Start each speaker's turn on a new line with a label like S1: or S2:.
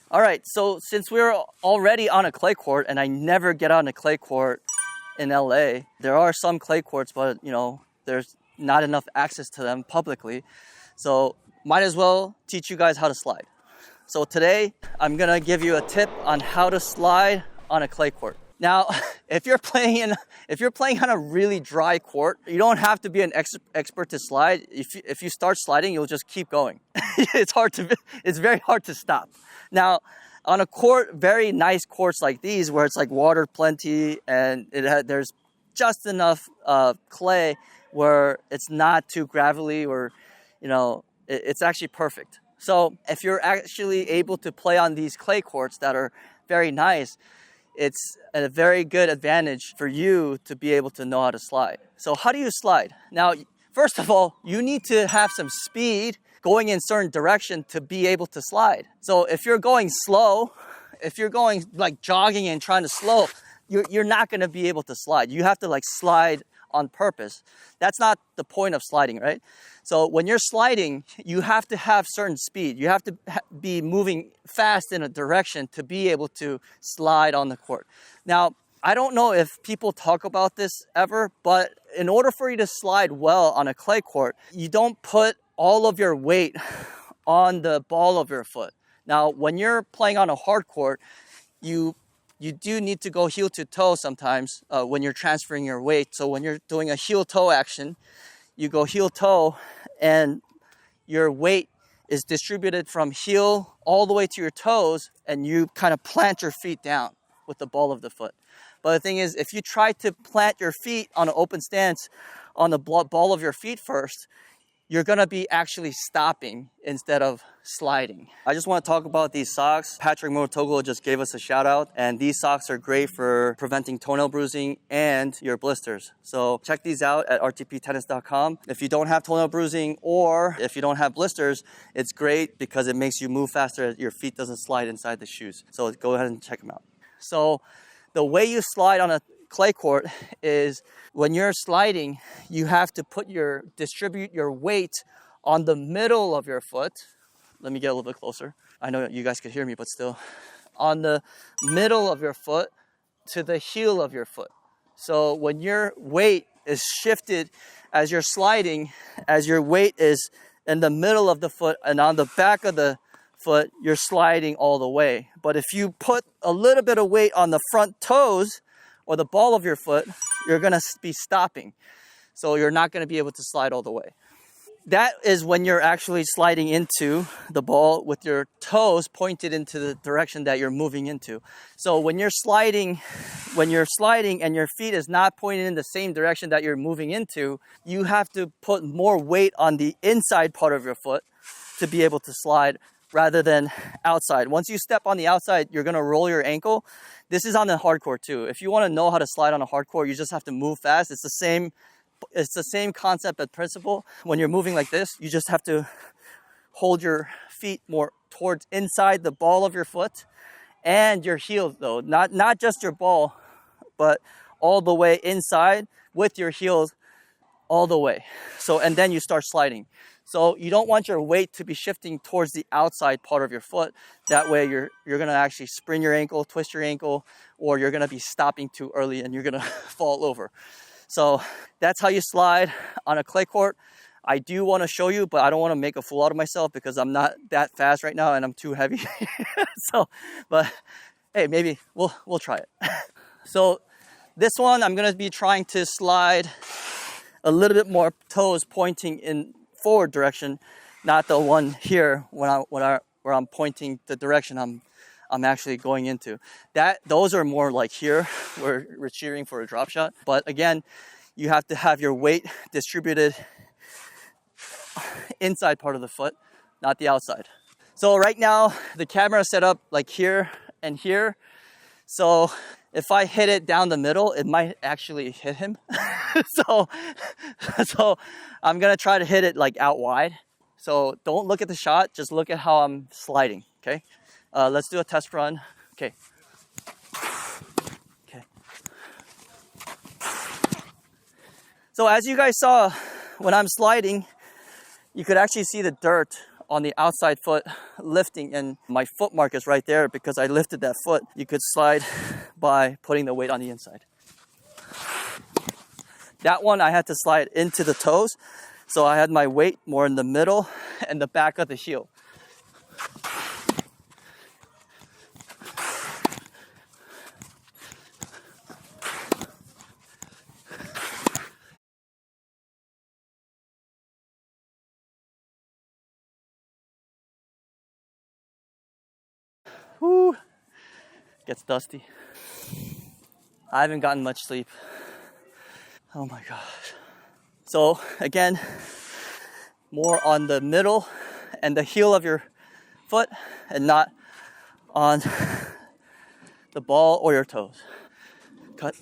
S1: All right, so since we're already on a clay court, and I never get on a clay court in LA, there are some clay courts, but there's not enough access to them publicly. So might as well teach you guys how to slide. So today I'm gonna give you a tip on how to slide on a clay court. Now, if you're playing on a really dry court, you don't have to be an expert to slide. If you start sliding, you'll just keep going. It's very hard to stop. Now, on a court, very nice courts like these, where it's like water plenty and there's just enough clay where it's not too gravelly, or it's actually perfect. So if you're actually able to play on these clay courts that are very nice, it's a very good advantage for you to be able to know how to slide. So how do you slide? Now, first of all, you need to have some speed going in certain direction to be able to slide. So if you're going slow, if you're going like jogging and trying to slow, you're not going to be able to slide. You have to like slide on purpose. That's not the point of sliding, right? So when you're sliding, you have to have certain speed. You have to be moving fast in a direction to be able to slide on the court. Now, I don't know if people talk about this ever, but in order for you to slide well on a clay court, you don't put all of your weight on the ball of your foot. Now, when you're playing on a hard court, you do need to go heel to toe sometimes when you're transferring your weight. So when you're doing a heel toe action, you go heel toe and your weight is distributed from heel all the way to your toes, and you kind of plant your feet down with the ball of the foot. But the thing is, if you try to plant your feet on an open stance on the ball of your feet first, you're gonna be actually stopping instead of sliding. I just want to talk about these socks. Patrick Mouratoglou just gave us a shout out, and these socks are great for preventing toenail bruising and your blisters. So check these out at RTPTennis.com. If you don't have toenail bruising or if you don't have blisters, it's great because it makes you move faster. Your feet doesn't slide inside the shoes. So go ahead and check them out. So the way you slide on a clay court is when you're sliding, you have to distribute your weight on the middle of your foot. Let me get a little bit closer. I know you guys could hear me, but still. On the middle of your foot to the heel of your foot. So when your weight is shifted as you're sliding, as your weight is in the middle of the foot and on the back of the foot, you're sliding all the way. But if you put a little bit of weight on the front toes or the ball of your foot, you're gonna be stopping. So you're not gonna be able to slide all the way. That is when you're actually sliding into the ball with your toes pointed into the direction that you're moving into. So when you're sliding and your feet is not pointed in the same direction that you're moving into, you have to put more weight on the inside part of your foot to be able to slide rather than outside. Once you step on the outside, you're gonna roll your ankle. This is on the hard court too. If you wanna know how to slide on a hard court, you just have to move fast. It's the same concept and principle. When you're moving like this, you just have to hold your feet more towards inside the ball of your foot and your heels though. Not just your ball, but all the way inside with your heels all the way. So, and then you start sliding. So you don't want your weight to be shifting towards the outside part of your foot. That way you're gonna actually sprain your ankle, twist your ankle, or you're gonna be stopping too early and you're gonna fall over. So that's how you slide on a clay court. I do want to show you, but I don't want to make a fool out of myself because I'm not that fast right now and I'm too heavy. But hey, maybe we'll try it. So this one, I'm going to be trying to slide a little bit more toes pointing in forward direction, not the one here where I'm pointing the direction I'm actually going into. Those are more like here where we're cheering for a drop shot. But again, you have to have your weight distributed inside part of the foot, not the outside. So right now the camera is set up like here and here. So if I hit it down the middle, it might actually hit him. So I'm gonna try to hit it like out wide. So don't look at the shot, just look at how I'm sliding, okay? Let's do a test run. Okay. So as you guys saw, when I'm sliding, you could actually see the dirt on the outside foot lifting, and my foot mark is right there because I lifted that foot. You could slide by putting the weight on the inside. That one I had to slide into the toes, so I had my weight more in the middle and the back of the heel. Whew, gets dusty. I haven't gotten much sleep. Oh my gosh. So again, more on the middle and the heel of your foot and not on the ball or your toes. Cut.